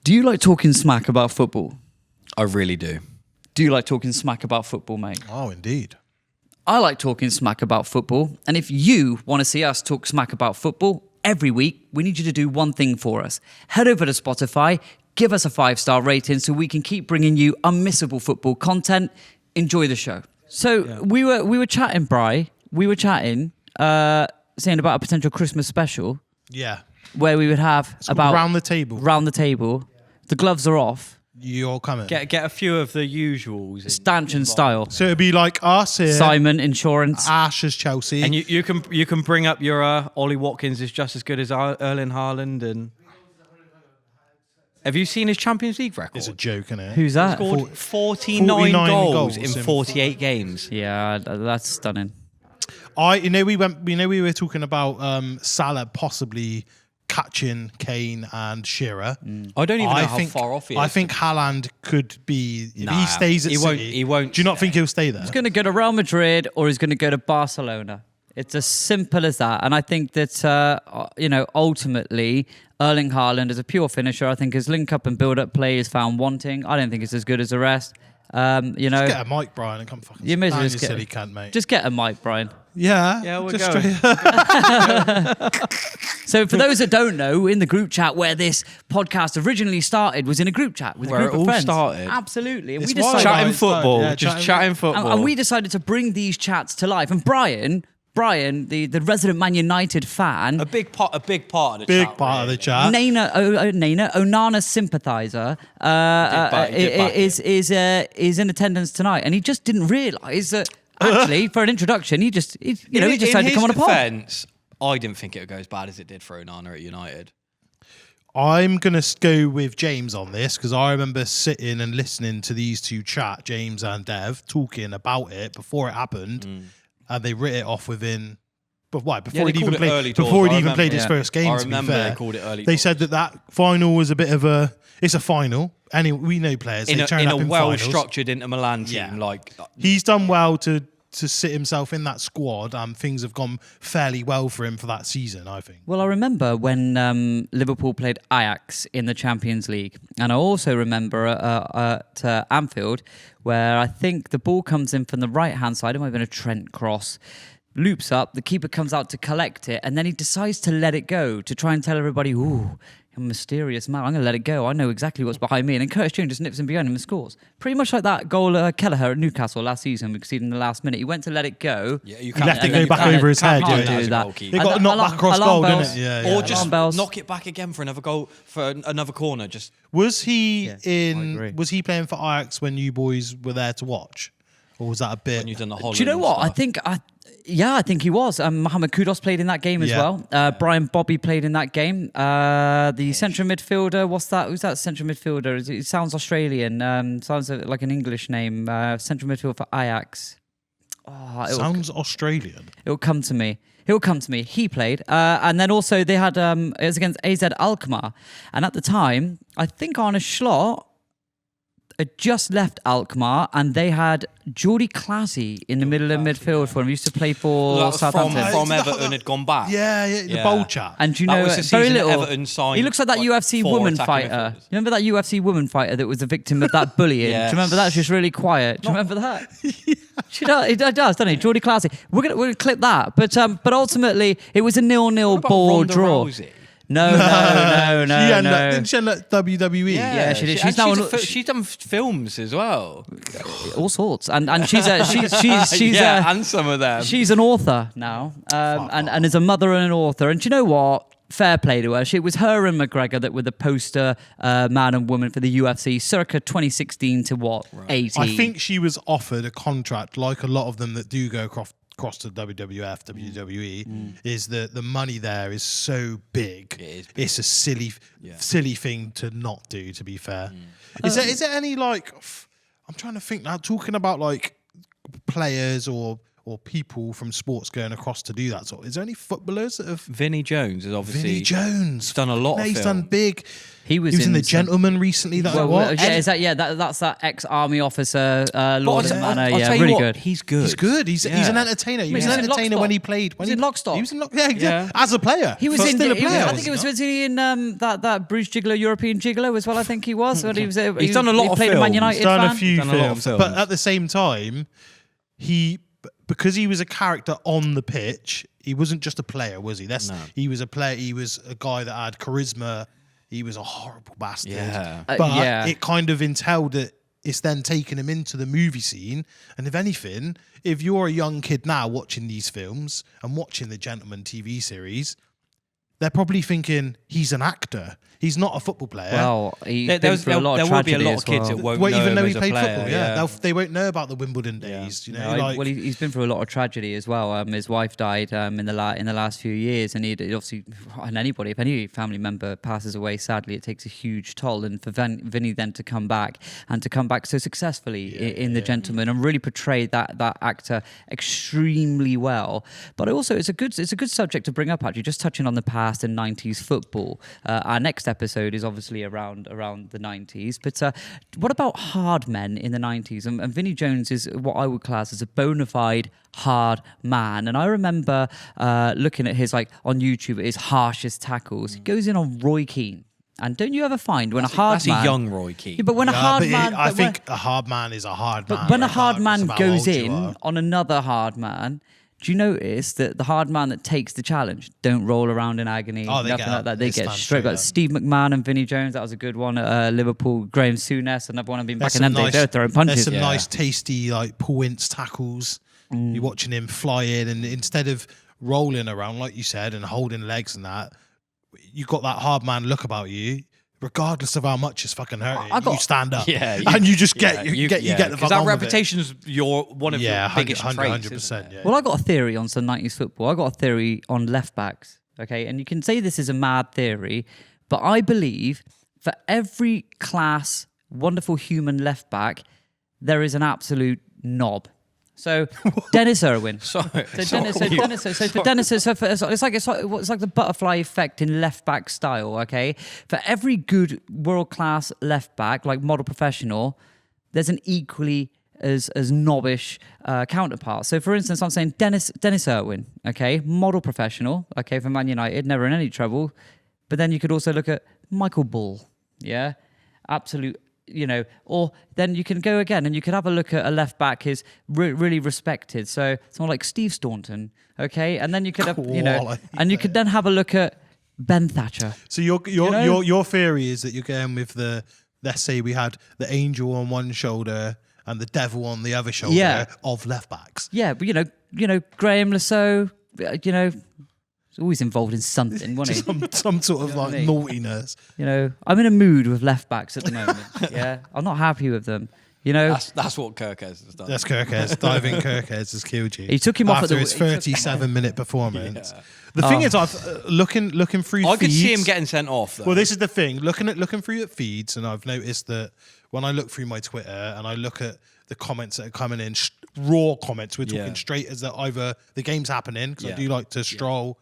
Do you like talking smack about football? I really do. Do you like talking smack about football, mate? Oh, indeed. I like talking smack about football. And if you want to see us talk smack about football every week, we need you to do one thing for us. Head over to Spotify, give us a 5-star rating so we can keep bringing you unmissable football content. Enjoy the show. So we were chatting, Bri. We were chatting, saying about a potential Christmas special. Yeah. Where we would have about round the table. Round the table. The gloves are off. You all coming? Get a few of the usuals. Stanchion style. So it'd be like us here. Simon Insurance. Ash as Chelsea. And you can bring up your Ollie Watkins is just as good as Erling Haaland. And have you seen his Champions League record? It's a joke, isn't it? Who's that? Scored 49 goals in 48 games. Yeah, that's stunning. We were talking about Salah possibly catching Kane and Shearer. I don't even know how far off he is. I think Haaland could be if he stays at City. He won't. Do you not think he'll stay there? He's going to go to Real Madrid or he's going to go to Barcelona. It's as simple as that. And I think that ultimately Erling Haaland is a pure finisher. I think his link-up and build-up play is found wanting. I don't think it's as good as the rest. Just get a mic, Brian, and come fucking. You may as well just silly cunt, mate. Just get a mic, Brian. Yeah, we'll just go. So for those that don't know, in the group chat where this podcast originally started was in a group chat with a group of friends. Started. Absolutely. And It's we decided, Chatting football. Yeah, Just chatting football. and we decided to bring these chats to life. And Brian, the resident Man United fan, a big part of the chat. Big part of the chat. Onana sympathiser, is in attendance tonight, and he just didn't realise that. Actually, for an introduction, he decided to come on a pod. Defense, I didn't think it would go as bad as it did for Onana at United. I'm going to go with James on this because I remember sitting and listening to these two chat, James and Dev, talking about it before it happened, and they writ it off within. But why? Before he'd even played his first game. I remember they called it early. They said that final was a bit of a. It's a final. Anyway, we know players in a well-structured finals. Inter Milan team. Yeah. He's done well to sit himself in that squad, and things have gone fairly well for him for that season, I think. Well, I remember when Liverpool played Ajax in the Champions League, and I also remember at Anfield where I think the ball comes in from the right-hand side. It might have been a Trent cross. Loops up, the keeper comes out to collect it, and then he decides to let it go to try and tell everybody, ooh, I'm a mysterious man, I'm going to let it go. I know exactly what's behind me. And then Curtis Jones just nips in behind him and scores. Pretty much like that goal Kelleher at Newcastle last season, we conceded in the last minute. He went to let it go. Yeah, you he left it go back over his head. Do that. He got knocked back across goal, didn't it? Yeah. Or just knock it back again for another goal, for another corner. Was he playing for Ajax when you boys were there to watch? Or was that a bit... When you've done the Holland Do you know what? stuff? I think he was. Mohamed Kudus played in that game as well. Brian Bobby played in that game. The central midfielder, what's that? Who's that central midfielder? It sounds Australian. Sounds like an English name. Central midfielder for Ajax. Sounds Australian. It'll come to me. He played. And then also they had, it was against AZ Alkmaar. And at the time, I think Arne Slot had just left Alkmaar, and they had Jordi Clasie in the middle of midfield for him. He used to play for Southampton. From Everton had gone back. The bold chap. And do you know, very little. He looks like that UFC woman fighter. You remember that UFC woman fighter that was the victim of that bullying? Yes. Do you remember that? She was really quiet. Do you remember that? She does, it does, doesn't it? Jordi Clasie. We're gonna clip that. But ultimately, it was a 0-0 ball draw. Rousey? No. Didn't she end up WWE? Yeah, she did. She's done films as well. All sorts, and she's and some of them. She's an author now, and is a mother and an author. And do you know what? Fair play to her. It was her and McGregor that were the poster man and woman for the UFC, circa 2016 to 18. I think she was offered a contract, like a lot of them that do go across to WWF, WWE, is that the money there is so big. It's a silly thing to not do, to be fair. Is there any, like, I'm trying to think now, talking about like players or or people from sports going across to do that. So is there any footballers that have? Vinnie Jones is obviously Vinnie Jones. He's done a lot of He's done film. big. He was in The some- Gentleman recently that I watched. That's that ex-army officer, Lord But and I'll Manor. tell Yeah, you really what, good. He's good. He's good. He's an entertainer. He was He an was in entertainer Lockstock. when he played. He was in Lockstock. He was in yeah. As a player. He was But in. still a He was, player. I think it was in that Bruce Gigolo, European Gigolo as well. I think he was. When he was. He's done a lot he of played a Man films. United He's done fan. a few Done a lot of films, but films. at the same time, because he was a character on the pitch, he wasn't just a player, was he? He was a player. He was a guy that had charisma. He was a horrible bastard. Yeah. But it kind of entailed that it's then taken him into the movie scene. And if anything, if you're a young kid now watching these films and watching the Gentleman TV series, they're probably thinking he's an actor. He's not a football player. Well, There will be a lot of kids that won't know even him though he as a played player. football. They won't know about the Wimbledon days. You know, he's been through a lot of tragedy as well. His wife died in the last few years, and he obviously, and anybody, if any family member passes away, sadly, it takes a huge toll. And for Vinny then to come back so successfully in The Gentleman and really portray that actor extremely well. But also, it's a good subject to bring up. Actually, just touching on the past and 90s football. Our next episode is obviously around the 90s. But what about hard men in the 90s? And Vinnie Jones is what I would class as a bona fide hard man. And I remember looking at his, like, on YouTube, his harshest tackles. He goes in on Roy Keane. And don't you ever find when that's a young Roy Keane. Yeah, but when a hard man... I think a hard man is a hard man. But when a hard man goes how old you in are. on another hard man... Do you notice that the hard man that takes the challenge don't roll around in agony, Oh, they nothing get like up. that? They They get stand straight straight up. up. Steve McMahon and Vinnie Jones, that was a good one at Liverpool. Graham Souness, another one. I've been back There's in them days. They were throwing punches. There's some nice, tasty, like Paul Ince tackles. You're watching him fly in, and instead of rolling around, like you said, and holding legs and that, you got that hard man look about you. Regardless of how much it's fucking hurting, you stand up, and you just get the fuck because that on with it. reputation's one of your biggest traits. 100%. Yeah. Well, I got a theory on some 90s football. I got a theory on left backs. Okay, and you can say this is a mad theory, but I believe for every class, wonderful human left back, there is an absolute knob. So Dennis Irwin. Sorry. It's like the butterfly effect in left back style. Okay, for every good world class left back, like model professional, there's an equally as knobbish counterpart. So, for instance, I'm saying Dennis Irwin. Okay, model professional. Okay, for Man United, never in any trouble. But then you could also look at Michael Bull. Yeah, absolute. You know, or then you can go again and you could have a look at a left back who's really respected. So someone like Steve Staunton, okay, and then you could have, and you could then have a look at Ben Thatcher. So your theory is that you're going with let's say we had the angel on one shoulder and the devil on the other shoulder of left backs. Yeah, but you know, Graham Lasso, always involved in something, wasn't he? some sort of like naughtiness. You know, I'm in a mood with left backs at the moment. Yeah, I'm not happy with them. You know, that's what Kirkes has done. That's Kirkes. Diving Kirkes has killed you. He took him off after at his 37-minute performance. Yeah. The thing is, I've looking through. I could see feeds- him getting sent off, though. Well, this is the thing. Looking through the feeds, and I've noticed that when I look through my Twitter and I look at the comments that are coming in, raw comments, we're talking straight as that either the game's happening, because I do like to scroll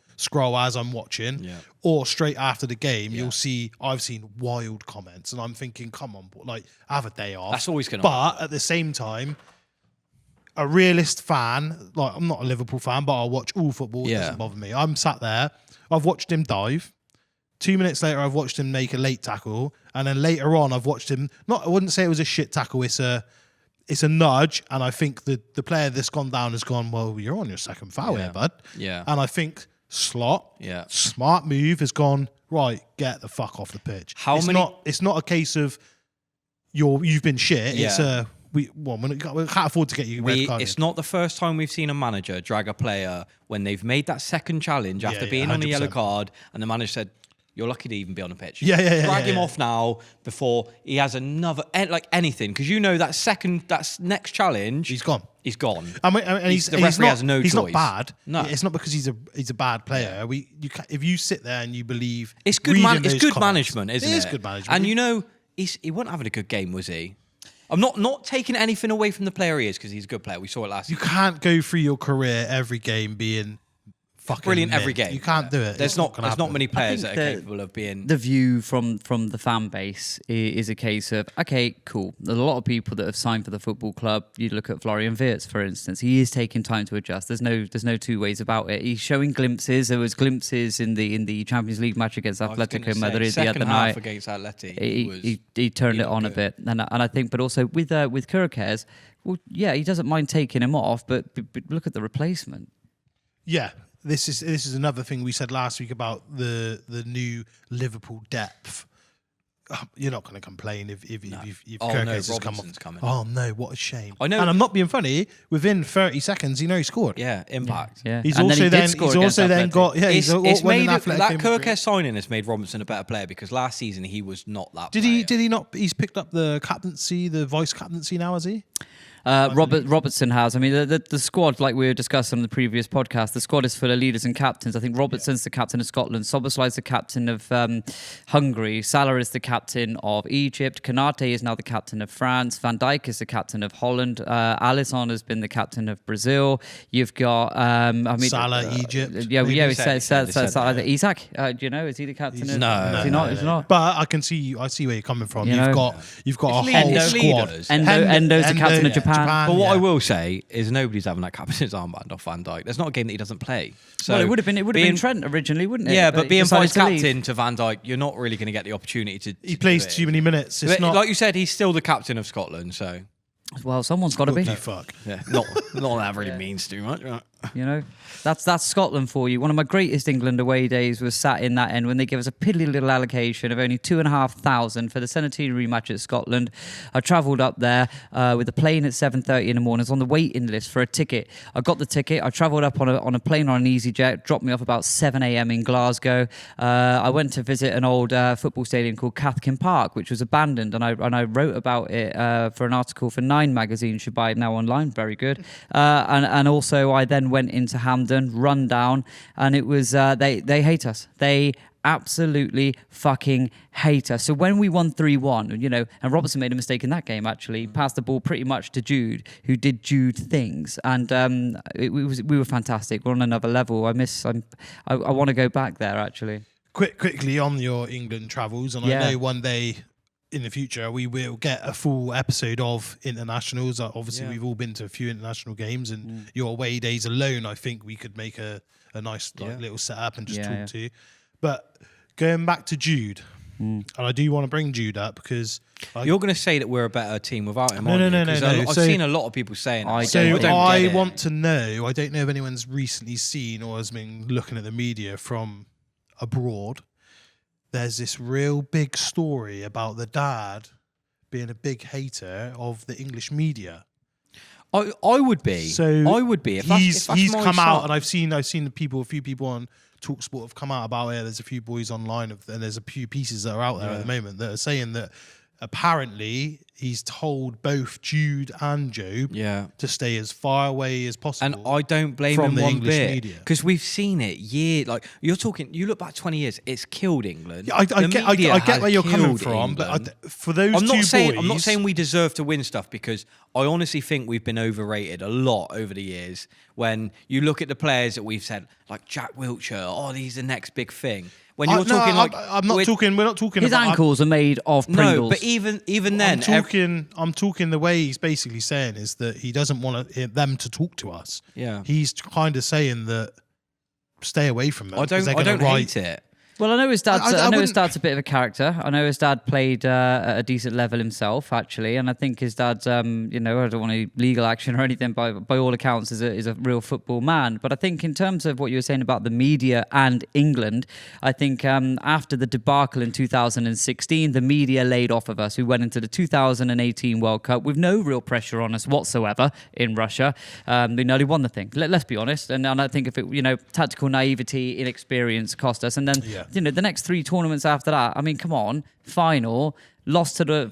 as I'm watching, or straight after the game, you'll see I've seen wild comments, and I'm thinking, come on, like, have a day off. That's always going to But at the same time, a realist fan, like, I'm not a Liverpool fan, but I'll watch all football. It doesn't bother me. I'm sat there. I've watched him dive. 2 minutes later, I've watched him make a late tackle, and then later on, I've watched him. I wouldn't say it was a shit tackle. It's a nudge, and I think the player that's gone down has gone, well, you're on your second foul here, bud. Yeah. And I think Slot, smart move, has gone, right, get the fuck off the pitch. It's not a case of you've been shit. It's we can't afford to get you red carded. It's not the first time we've seen a manager drag a player when they've made that second challenge after being on a yellow card, and the manager said, you're lucky to even be on a pitch. Drag him off now before he has another, like anything. Because you know that next challenge, he's gone. He's gone. And the referee has no choice. He's not bad. No, it's not because he's a bad player. If you sit there and you believe, it's good. It's good comments, management, isn't it? It is good management. And you know, he wasn't having a good game, was he? I'm not taking anything away from the player he is, because he's a good player. We saw it last You season. can't go through your career every game being fucking Brilliant mint. every game. You can't do it. There's not many players that are capable of being... The view from the fan base is a case of, okay, cool. There's a lot of people that have signed for the football club. You look at Florian Wirtz, for instance. He is taking time to adjust. There's no two ways about it. He's showing glimpses. There was glimpses in the Champions League match against Atletico Madrid the other night. Against Atleti, he turned it on a bit, and I think, but also with Kurakes, well, yeah, he doesn't mind taking him off, but look at the replacement. Yeah. This is another thing we said last week about the new Liverpool depth. You're not going to complain if Kurakes has come off. Coming. Oh no, what a shame! I know, and I'm not being funny. Within 30 seconds, he scored. Yeah, impact. Yeah. He's also then got. Yeah, it's made that Kurakes signing has made Robinson a better player, because last season he was not that. Did he not? He's picked up the captaincy, the vice captaincy now, has he? Robertson has. I mean, the squad, like we were discussing on the previous podcast, the squad is full of leaders and captains. I think Robertson's the captain of Scotland, Soboslai's the captain of Hungary, Salah is the captain of Egypt, Konate is now the captain of France, Van Dijk is the captain of Holland, Alisson has been the captain of Brazil. You've got, Salah, Egypt. We said Isaac. Do you know, is he the captain? No, he's not. But I see where you're coming from. You've got a whole squad. Endo's the captain of Japan. But what I will say is nobody's having that captain's armband off Van Dijk. There's not a game that he doesn't play. So well, it would have been Trent originally, wouldn't it? Yeah, but being vice captain leave. to Van Dijk, you're not really going to get the opportunity to. He plays too many minutes. It's not like you said. He's still the captain of Scotland, so. Well, someone's got to be. Fuck. Yeah, not that really means too much. Right? You know, that's Scotland for you. One of my greatest England away days was sat in that end when they gave us a piddly little allocation of only 2,500 for the centenary match at Scotland. I travelled up there with a plane at 7:30 in the morning. I was on the waiting list for a ticket. I got the ticket. I travelled up on a plane on an EasyJet. Dropped me off about 7 a.m. in Glasgow. I went to visit an old football stadium called Cathkin Park, which was abandoned, and I wrote about it for an article for 9 magazine. You should buy it now online. Very good. And also I then went into Hampden, run down, and it was they hate us. They absolutely fucking hate us. So when we won 3-1, you know, and Robertson made a mistake in that game, actually, passed the ball pretty much to Jude, who did Jude things, and we were fantastic. We're on another level. I want to go back there, actually. Quickly on your England travels, and I know one day in the future we will get a full episode of internationals. Obviously, we've all been to a few international games, and your away days alone, I think we could make a nice little setup and just talk to you. But going back to Jude, and I do want to bring Jude up because you're going to say that we're a better team without him. No. I've seen a lot of people saying that. I want to know. I don't know if anyone's recently seen or has been looking at the media from abroad. There's this real big story about the dad being a big hater of the English media. I would be. So I would be. If he's come out, and I've seen a few people on TalkSport have come out about it. There's a few boys online, and there's a few pieces that are out there at the moment that are saying that apparently he's told both Jude and Job to stay as far away as possible. And I don't blame him one bit, because we've seen it like you're talking. You look back 20 years, it's killed England. I get where you're coming from, but for those I'm not saying we deserve to win stuff, because I honestly think we've been overrated a lot over the years. When you look at the players that we've said, like Jack Wilshere, he's the next big thing. When you're talking we're not talking his about ankles are made of Pringles. No, but even then, I'm talking the way he's basically saying is that he doesn't want them to talk to us. Yeah, he's kind of saying that stay away from them. I don't hate it. Well, I know his dad's. I know his dad's a bit of a character. I know his dad played at a decent level himself, actually, and I think his dad's. I don't want any legal action or anything. By all accounts, is a real football man. But I think in terms of what you were saying about the media and England, I think after the debacle in 2016, the media laid off of us. We went into the 2018 World Cup with no real pressure on us whatsoever in Russia. We nearly won the thing. Let's be honest. And I think if it, tactical naivety, inexperience cost us, and then. Yeah. The next 3 tournaments after that, I mean, come on, final, lost to the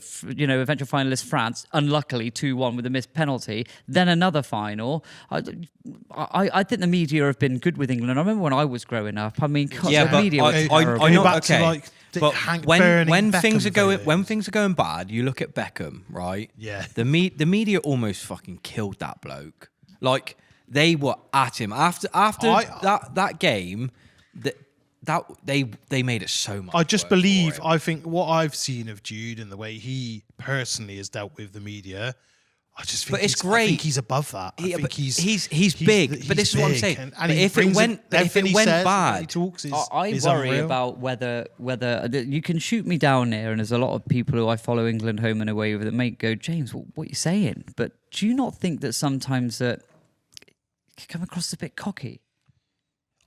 eventual finalist France, unluckily 2-1 with a missed penalty. Then another final. I think the media have been good with England. I remember when I was growing up. I mean, yeah, the but media was terrible. I know. back to, Okay, like, but Hank when Beckham things are going videos. when things are going bad, you look at Beckham, right? Yeah. The media almost fucking killed that bloke. Like they were at him after that game. That they made it so much. I just worse for believe. him. I think what I've seen of Jude and the way he personally has dealt with the media, I just think. But it's I great. think he's above that. I think he's big. But this is what I'm saying. And But he if it brings went everything he says, when bad, he talks is, I is worry unreal. about whether you can shoot me down here, and there's a lot of people who I follow England home and away with that may go, James, what are you saying? But do you not think that sometimes that it can come across a bit cocky?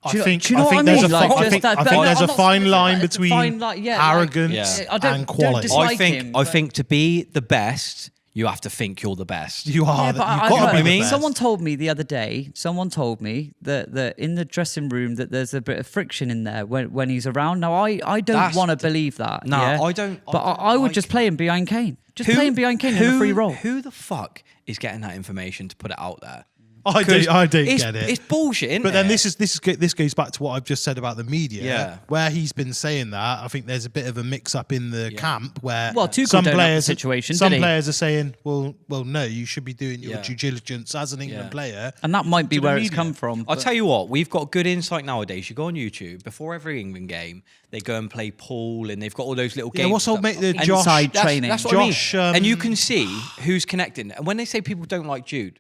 I Do you think know what I there's mean? a Like, I just think that- I but think no, there's I'm a not fine saying line that. It's a between fine line, yeah, like- arrogance Yeah. I don't and quality. dislike him, I but- think to be the best, you have to think you're the best. You are. Yeah, but You've I've got to heard- be I the mean, best. someone told me the other day. Someone told me that in the dressing room that there's a bit of friction in there when he's around. Now I don't That's want to the- believe that. No, yeah? I don't- But I don't I would like just that. play him behind Kane. Just play him behind Kane in a free role. Who the fuck is getting that information to put it out there? I don't get it. It's bullshit, isn't But then it? this goes back to what I've just said about the media, Yeah. where he's been saying that. I think there's a bit of a mix-up in the camp where Well, Tuchel some don't know the players, situation, some did he? players are saying, "Well, no, you should be doing your Yeah. due diligence as an England Yeah. player." And that might be to the where it's media. come from. I'll but- tell you what, we've got good insight nowadays. You go on YouTube, before every England game, they go and play pool and they've got all those little games. Yeah, what's old and mate, the stuff. Josh? Inside That's, training. that's what Josh, I mean. And you can see who's connecting. And when they say people don't like Jude,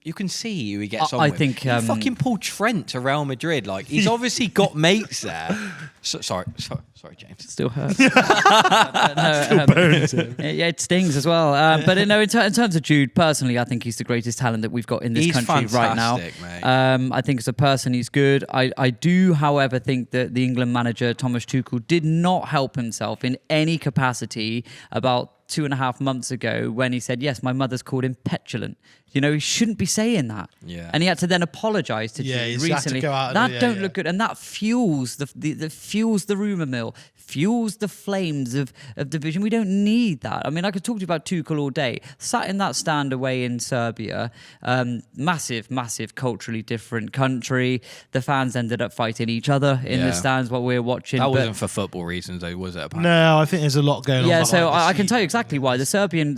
you can see who he gets on I with. think, He fucking pulled Trent to Real Madrid. Like, he's obviously got mates there. Sorry, James. Still hurts. Yeah, it stings as well. But in terms of Jude, personally, I think he's the greatest talent that we've got in this He's country right now. fantastic, mate. I think as a person, he's good. I do, however, think that the England manager, Thomas Tuchel, did not help himself in any capacity about 2.5 months ago when he said, yes, my mother's called him petulant. You know, he shouldn't be saying that. Yeah. And he had to then apologise to Yeah, Jude he's had to recently. go out of That the- don't look good. And that fuels the fuels the rumour mill, fuels the flames of division. We don't need that. I mean, I could talk to you about Tuchel all day. Sat in that stand away in Serbia, massive culturally different country. The fans ended up fighting each other in the Yeah. stands while we were watching. That but- wasn't for football reasons, though, was it? Apparently? No, I think there's a lot going on. yeah, behind so the I can scenes. tell you exactly why. The Serbian,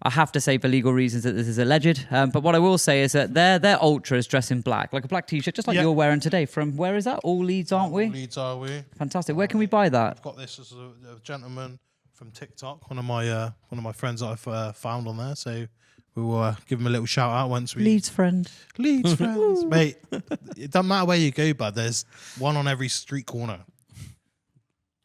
I have to say for legal reasons that this is alleged. But what I will say is that their ultras dress in black, like a black t-shirt, just like Yeah. you're wearing today. From where is that? All Leeds, aren't we? Leeds, are we? Fantastic. Where can we buy that? I've got this as a gentleman from TikTok, one of my friends that I've found on there. So we will give him a little shout out once we Leeds friend. Leeds friends, mate. It doesn't matter where you go, bud. There's one on every street corner.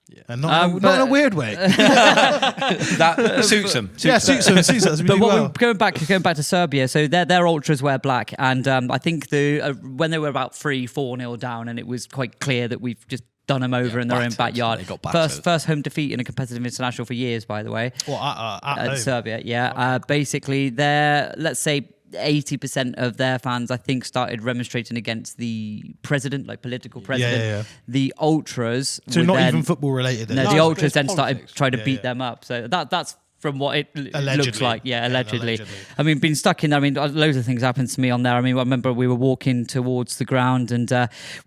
Yeah. And not in but- a weird way. That suits him. Yeah, suits us. We But do well. going back to Serbia, so their ultras wear black, and I think when they were about 3-4-0 down, and it was quite clear that we've just done them over in their own battered. backyard. They got battered. First home defeat in a competitive international for years, by the way. Well, at home. Serbia, yeah. Basically, let's say 80% of their fans, I think, started remonstrating against the president, like political president. yeah. The ultras. So would not then- even football related. No, then? the it's ultras then started politics. trying to Yeah, beat yeah. them up. So that's from what it looks Allegedly. like. Yeah, Yeah, allegedly. allegedly. I mean, been stuck in there. I mean, loads of things happened to me on there. I mean, I remember we were walking towards the ground, and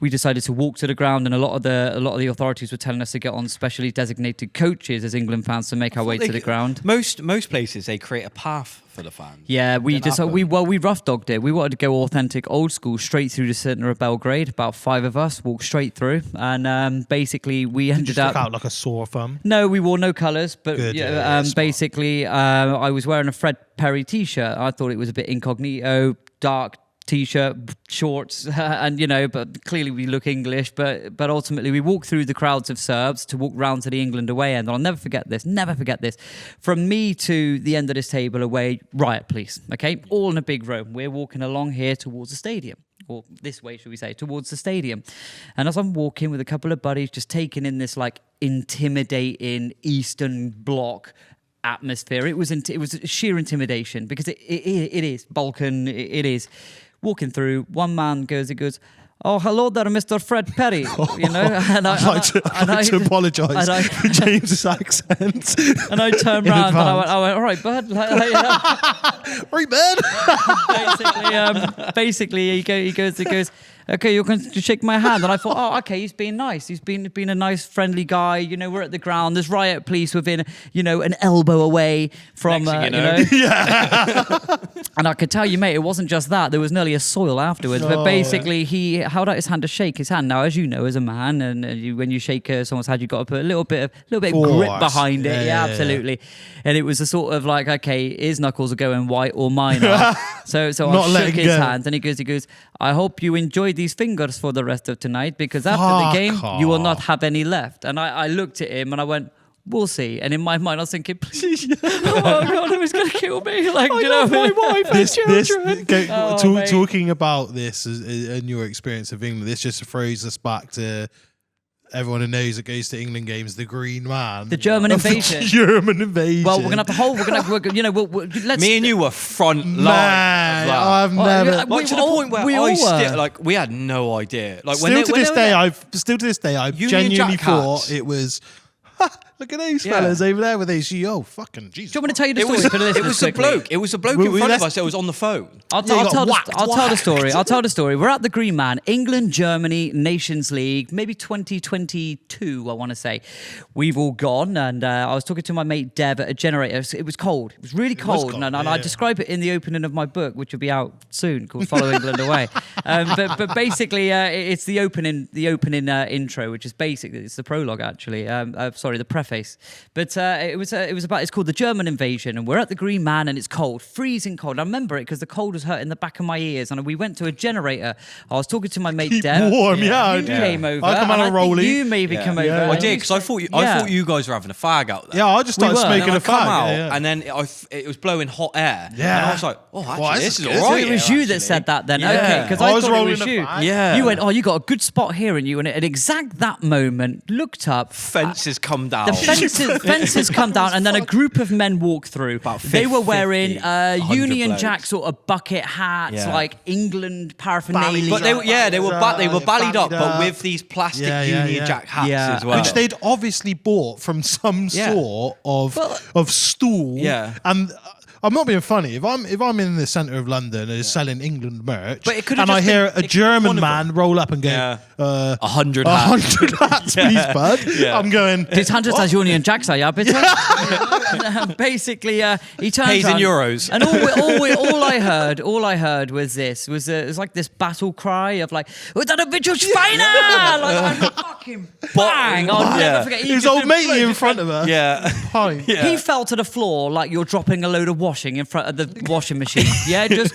we decided to walk to the ground, and a lot of the authorities were telling us to get on specially designated coaches as England fans to make our way to the ground. Most places they create a path for the fans. Yeah, we Didn't just happen. we rough dogged it. We wanted to go authentic, old school, straight through the centre of Belgrade. About 5 of us walked straight through, and basically we Did you ended stick up. out like a sore thumb? No, we wore no colours, but Good, yeah, smart. basically, I was wearing a Fred Perry t-shirt. I thought it was a bit incognito, dark t-shirt, shorts, and but clearly we look English. But ultimately, we walked through the crowds of Serbs to walk round to the England away end. And I'll never forget this. From me to the end of this table away, riot police. Okay, all in a big row. We're walking along here towards the stadium. Or this way, should we say, towards the stadium. And as I'm walking with a couple of buddies, just taking in this like intimidating Eastern Bloc atmosphere. It was sheer intimidation because it is Balkan. It is walking through. One man goes, oh, hello there, Mr. Fred Perry. You know, and I'd like to apologise for James's accent. And I turned round and I went, all right, bud. Right, bud. Basically, he goes, okay, you're going to shake my hand. And I thought, oh, okay, he's being nice. He's been a nice, friendly guy. You know, we're at the ground. There's riot police within, an elbow away from, Yeah. And I could tell you, mate, it wasn't just that. There was nearly a soil afterwards. But basically, he held out his hand to shake his hand. Now, as you know, as a man, and when you shake someone's hand, you've got to put a little bit of grip behind it. Yeah, absolutely. And it was a sort of like, okay, his knuckles are going white or mine are. So I shook his hand, and he goes, I hope you enjoyed these fingers for the rest of tonight, because after the game, you will not have any left. And I looked at him and I went, we'll see. And in my mind, I was thinking, please, oh God, he was going to kill me. Like, do you know my wife and children. Talking about this and your experience of England, this just throws us back to everyone who knows that goes to England games, the Green Man, the German invasion. German invasion. Well, we're gonna have the whole. Let's. Me and you were front line. Man, I've never. Like to the point where we had no idea. Like still to this day, I've genuinely thought it was. Look at those fellas over there with these. Oh, fucking Jesus. Do you want me to tell you the story for the listeners? It was a bloke. It was a bloke in front of us that was on the phone. I'll tell the story. I'll tell the story. We're at the Green Man, England, Germany, Nations League, maybe 2022, I want to say. We've all gone, and I was talking to my mate Dev at a generator. It was cold. It was really cold. And I describe it in the opening of my book, which will be out soon, called Follow England Away. But basically, it's the opening intro, which is basically, it's the prologue, actually. Sorry, the preface. But it's called the German invasion, and we're at the Green Man, and it's cold, freezing cold. I remember it because the cold was hurting the back of my ears, and we went to a generator. I was talking to my mate Dev. Warm, you came over. I come on a rollie. You maybe come over. I did, because I thought you guys were having a fag out there. Yeah, I just started smoking a fag. And then it was blowing hot air. Yeah. And I was like, actually, this is all right. So it was you that said that then, okay? Because I thought it was you. Yeah. You went, you got a good spot here, and you, and at exact that moment, looked up. Fences come down. The fences come down, and then a group of men walk through. They were wearing Union Jack sort of bucket hats, like England paraphernalia. But they were ballied up, but with these plastic Union Jack hats as well, which they'd obviously bought from some sort of stool. Yeah, and. I'm not being funny. If I'm in the centre of London and is selling England merch, and I hear a German man roll up and go, 100 hats, please, bud. Yeah. I'm going. This 100 has Union Jacks, are you, bitte? Basically, he turns pays in euros, and all I heard was this. It was like this battle cry of like, Schweiner! Like, fucking bang! I'll never forget. His old matey in front of us. Yeah. He fell to the floor like you're dropping a load of washing in front of the washing machine. Yeah, just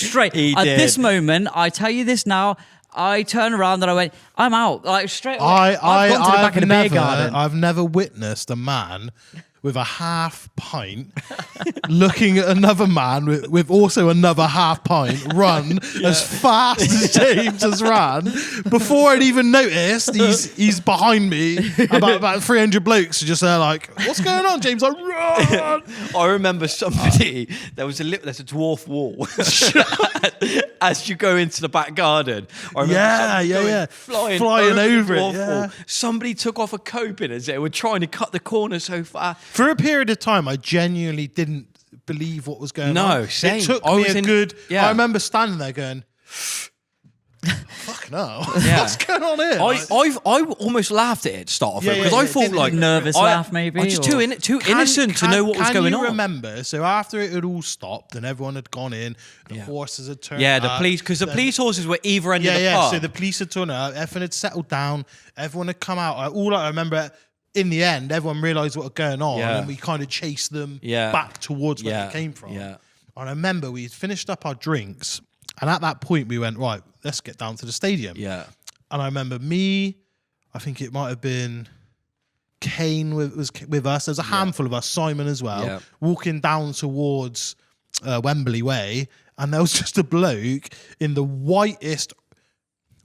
straight. At this moment, I tell you this now, I turned around and I went, I'm out. Like straight away. I've gone to the back of the beer garden. I've never witnessed a man with a half pint looking at another man with also another half pint run as fast as James has ran. Before I'd even noticed, he's behind me. About 300 blokes are just there like, what's going on, James? I run. I remember somebody, there's a dwarf wall as you go into the back garden. I remember flying over it. Yeah. Wall. Somebody took off a coping as they were trying to cut the corner so far. For a period of time, I genuinely didn't believe what was going on. No, same. It took me a good... Yeah. I remember standing there going... Fucking hell. Yeah. What's going on here? I almost laughed at it to start off with, because I thought like... Nervous laugh, maybe? I was just too innocent to know what was going on. Can you remember, so after it had all stopped and everyone had gone in, the horses had turned up... the police, because the police horses were either end of the pub. So the police had turned up, everyone had settled down, everyone had come out. All I remember... In the end, everyone realised what was going on, and we kind of chased them back towards where they came from. Yeah. And I remember we finished up our drinks, and at that point we went, right, let's get down to the stadium. Yeah. And I remember I think it might have been Kane was with us. There was a handful of us, Simon as well, walking down towards Wembley Way, and there was just a bloke in the whitest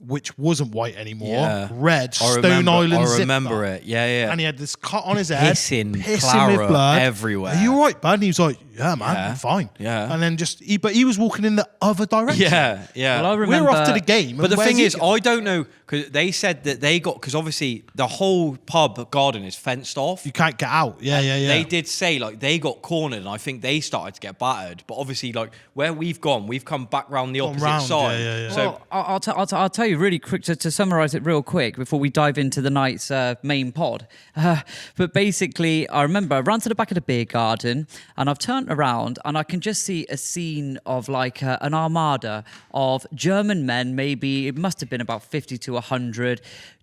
which wasn't white anymore. Yeah. Red, Stone Island I remember zip-up. it. Yeah. And he had this cut on his head. Pissing with Clara blood. everywhere. Are you all right, bud? And he was like, yeah, man, I'm fine. Yeah. And then but he was walking in the other direction. Yeah. Well, I remember, We're off to the game. But the where's thing he is, going? I don't know, because they said that because obviously the whole pub garden is fenced off. You can't get out. Yeah. They did say, like, they got cornered, and I think they started to get battered. But obviously, like, where we've come back round the opposite side. Yeah. So Well, I'll tell you really quick to summarise it real quick before we dive into the night's main pod. But basically, I remember I ran to the back of the beer garden and I've turned around and I can just see a scene of like an armada of German men, maybe it must have been about 50 to 100,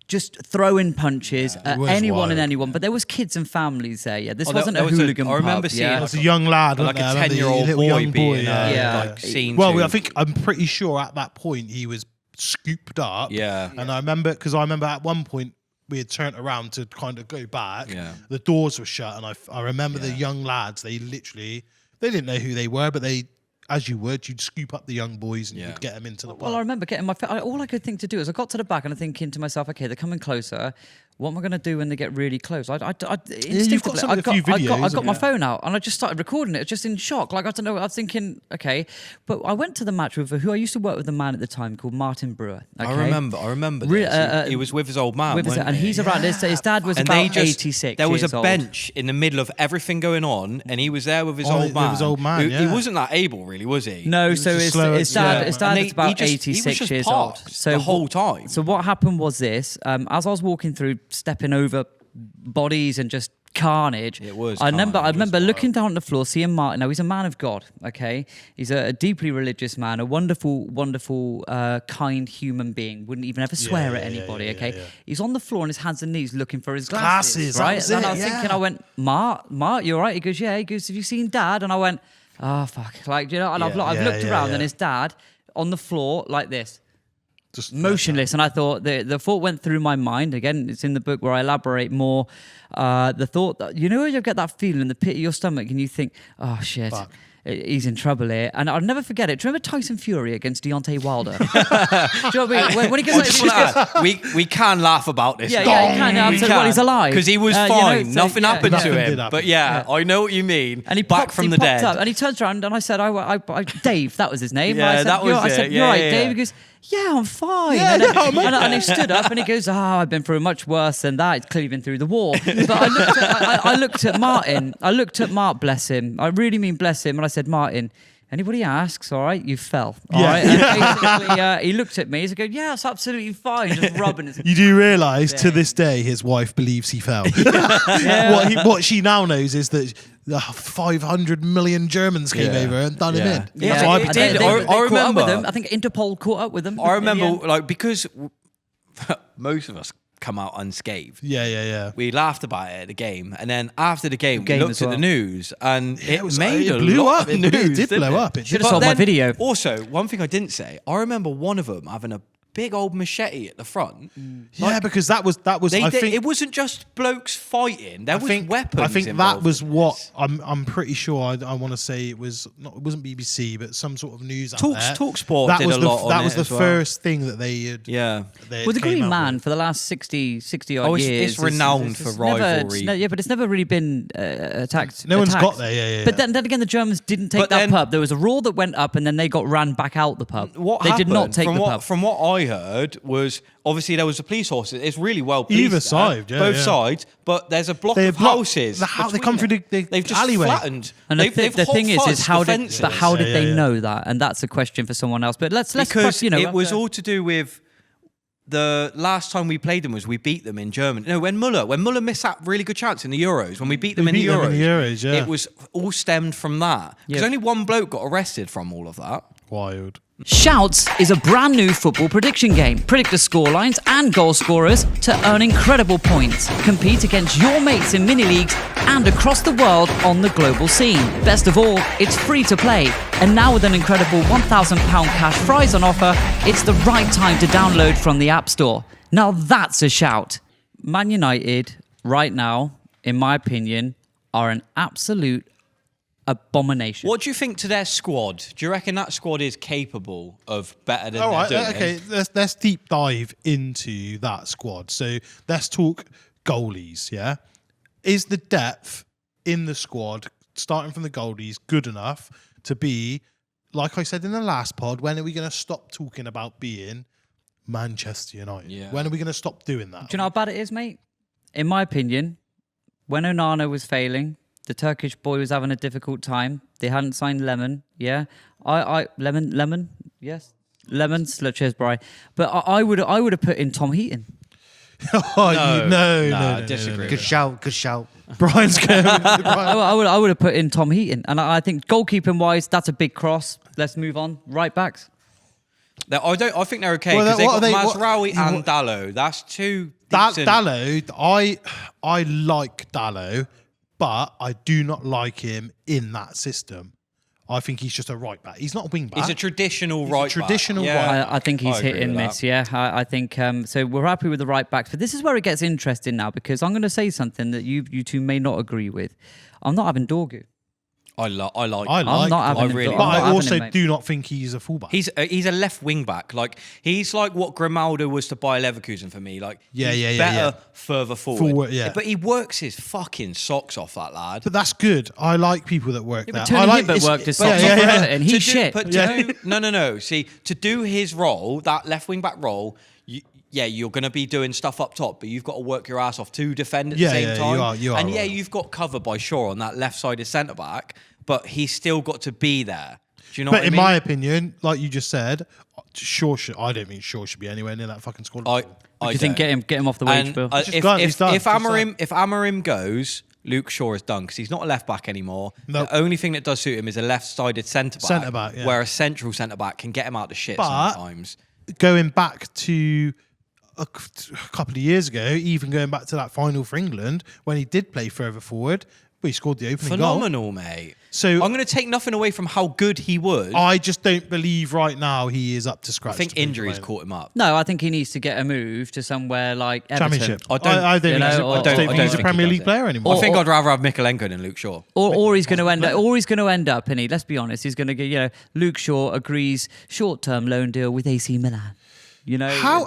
just throwing punches at anyone and anyone. But there was kids and families there. Yeah, this wasn't a hooligan pub. I remember seeing There was a young lad, like a wasn't there? 10-year-old Little boy young being yeah. seen. Well, to. I think I'm pretty sure at that point he was scooped up. Yeah. And I remember at one point we had turned around to kind of go back. Yeah. The doors were shut, and I remember the young lads. They didn't know who they were, but as you would, you'd scoop up the young boys and you'd get them into the pub. Well, I remember getting all I could think to do is I got to the back and I'm thinking to myself, okay, they're coming closer. What am I going to do when they get really close? Instinctively, some of the few videos, I got my phone out and I just started recording it, just in shock. Like, I don't know, I was thinking, okay. But I went to the match with who I used to work with, a man at the time called Martin Brewer. Okay? I remember this. He was with his old man. And he's around, his dad was and about 86 There was years a old. bench in the middle of everything going on, and he was there with his old man. With his old man, He wasn't that able, really, was he? No, so his dad was about he 86 was just years old. parked So the whole time. So what happened was this: as I was walking through, stepping over bodies and just carnage. It was. I remember looking down at the floor, seeing Martin. Now he's a man of God. Okay, he's a deeply religious man, a wonderful, kind human being. Wouldn't even ever swear at anybody. Okay, he's on the floor on his hands and knees looking for his glasses. Right, and I was thinking, I went, Mark, you all right? He goes, yeah. He goes, have you seen Dad? And I went, oh fuck, like, you know. And I've looked around and his dad on the floor like this. Just motionless, and I thought the thought went through my mind again. It's in the book where I elaborate more. The thought that, you know, you get that feeling in the pit of your stomach, and you think, "Oh shit, he's in trouble here." And I'll never forget it. Do you remember Tyson Fury against Deontay Wilder? Do you know what I mean? When he goes, we can laugh about this. Yeah, you can. Absolutely. Well, he's alive because he was fine. Nothing happened to him. Happen. But I know what you mean. And he back from the dead. Up, and he turns around, and I said, Dave, that was his name. Yeah, I said, that was I said, you're right, Dave. He goes, yeah, I'm fine. And he stood up and he goes, I've been through much worse than that. It's cleaving through the wall. But I looked at Martin. I looked at Mark, bless him. I really mean bless him. And I said, Martin, anybody asks, all right, you fell. All right. And basically, he looked at me. He said, yeah, it's absolutely fine. Just rubbing his. You do realise to this day his wife believes he fell. What she now knows is that 500 million Germans came over and done him in. Yeah, That's what they I did. pretend. I remember. With him. I think Interpol caught up with him. I remember, like, because most of us come out unscathed. Yeah. We laughed about it at the game, and then after the game we looked at the news, and it blew up. It did blow up. Should have saw my video. Also, one thing I didn't say, I remember one of them having a big old machete at the front. Yeah, because that was. I think it wasn't just blokes fighting. There was weapons. I think that was what I'm pretty sure. I want to say it wasn't BBC, but some sort of news. Talksport did a lot on it. That was the first thing that they had. Yeah. Well, the Green Man for the last 60 odd years. It's renowned for rivalry. But it's never really been attacked. No one's got there. Yeah. But then again, the Germans didn't take that pub. There was a roar that went up, and then they got ran back out the pub. They did not take the pub. From what I heard was obviously there was a police horse. It's really well policed. Either side, both sides. But there's a block of houses. They come through they've just alleyway. flattened. And the thing is how did they know that? And that's a question for someone else. But let's because it was all to do with the last time we played them was we beat them in Germany. No, when Muller missed that really good chance in the Euros, when we beat them in the Euros, it was all stemmed from that. Because only one bloke got arrested from all of that. Wild. Shouts is a brand new football prediction game. Predict the scorelines and goal scorers to earn incredible points. Compete against your mates in mini leagues and across the world on the global scene. Best of all, it's free to play. And now with an incredible £1,000 cash prize on offer, it's the right time to download from the App Store. Now that's a shout. Man United, right now, in my opinion, are an absolute abomination. What do you think to their squad? Do you reckon that squad is capable of better than All right, they're doing? okay. Let's deep dive into that squad. So let's talk goalies. Yeah, is the depth in the squad, starting from the goalies, good enough to be, like I said in the last pod? When are we going to stop talking about being Manchester United? Yeah. When are we going to stop doing that? Do you know how bad it is, mate? In my opinion, when Onana was failing, the Turkish boy was having a difficult time. They hadn't signed Lemon, yeah. Lemon, yes, Lemon. Cheers, Bri. But I would have put in Tom Heaton. No, disagree. Good shout. Brian's going. I would have put in Tom Heaton, and I think goalkeeping wise, that's a big cross. Let's move on. Right backs. I think they're okay Well, because what are they they- got what- Mazraoui and Dallo. That's two. decent- Dallo, I like Dallo, but I do not like him in that system. I think he's just a right back. He's not a wing back. He's a traditional right back. traditional Yeah. right I think he's I hit agree and with miss. that. Yeah, I think so. We're happy with the right backs, but this is where it gets interesting now because I'm going to say something that you two may not agree with. I'm not having Dorgu. I like. I I'm like not him. having him. really I'm But not I having also him, mate. do not think he's a fullback. He's a left wing back. Like he's like what Grimaldo was to Bayer Leverkusen for me. Like he's better further forward. Yeah. But he works his fucking socks off, that lad. But that's good. I like people that work Yeah, there. but Tony I like Hibbert worked his but socks off for Everton. He's shit. But to do, no. See, to do his role, that left wing back role, you're going to be doing stuff up top, but you've got to work your ass off to defend at the same time. You are. And right. you've got cover by Shaw on that left-sided centre back, but he's still got to be there. Do you know But what I in mean? my opinion, like you just said, I don't think Shaw should be anywhere near that fucking squad. I Do you think get him off the wage And bill? Just gone, he's done, if just Amarim goes, Luke Shaw is done because he's not a left back anymore. Nope. The only thing that does suit him is a left-sided centre back, Centre-back, yeah. where a central centre back can get him out of shit But- sometimes. Going back to a couple of years ago, even going back to that final for England, when he did play further forward, he scored the opening goal. Phenomenal, mate. So I'm going to take nothing away from how good he was. I just don't believe right now he is up to scratch. I think to prove injuries it. caught him up. No, I think he needs to get a move to somewhere like Everton. Championship. I don't- I don't you think he's know, a- I don't think he's a think Premier he League does it. player anymore. I think I'd rather have Mikalenko than Luke Shaw. Or he's going to end up. Or he's going to end up. And let's be honest, he's going to get. Luke Shaw agrees short-term loan deal with AC Milan. How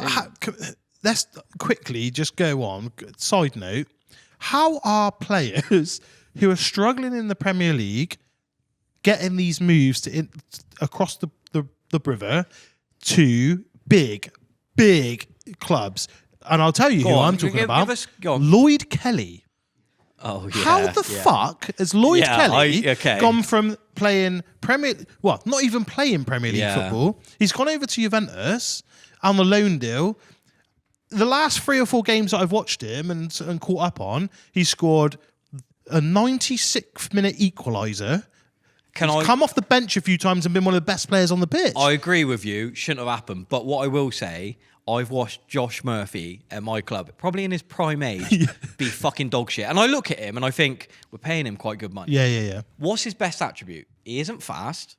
let's quickly just go on. Side note: how are players who are struggling in the Premier League getting these moves across the river to big clubs? And I'll tell you Go who on, I'm talking give about. us- go on. Lloyd Kelly. Oh, yeah. How the fuck has Lloyd Yeah, Kelly okay. gone from playing not even playing Premier League Yeah. football? He's gone over to Juventus on the loan deal. The last 3 or 4 games that I've watched him and caught up on, he scored a 96th minute equaliser. He's come off the bench a few times and been one of the best players on the pitch. I agree with you. Shouldn't have happened. But what I will say, I've watched Josh Murphy at my club, probably in his prime age, be fucking dog shit. And I look at him and I think, we're paying him quite good money. Yeah. What's his best attribute? He isn't fast.